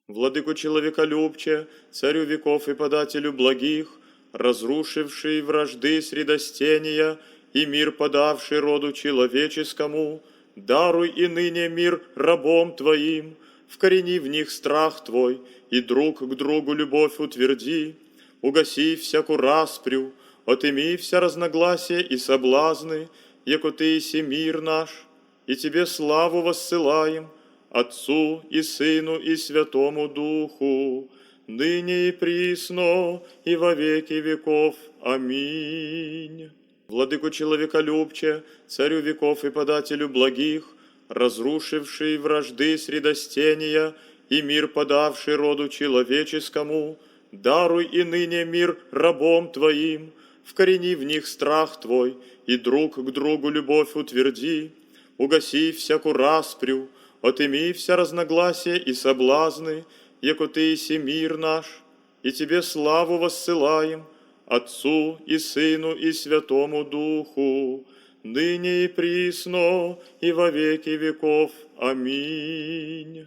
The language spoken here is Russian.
Владыку человеколюбче, царю веков и подателю благих, разрушивший вражды средостения и мир подавший роду человеческому, даруй и ныне мир рабом Твоим, вкорени в них страх Твой, и друг к другу любовь утверди, угаси всякую распрю, отыми вся разногласия и соблазны, яко Ты еси мир наш, и Тебе славу воссылаем, Отцу и Сыну и Святому Духу, ныне и присно, и во веки веков. Аминь. Владыку человеколюбче, царю веков и подателю благих, разрушивший вражды средостения и мир подавший роду человеческому, даруй и ныне мир рабом Твоим, вкорени в них страх Твой, и друг к другу любовь утверди, угаси всякую распрю, отыми вся разногласия и соблазны, яко Ты еси мир наш, и Тебе славу воссылаем, Отцу и Сыну и Святому Духу, ныне и присно, и во веки веков. Аминь.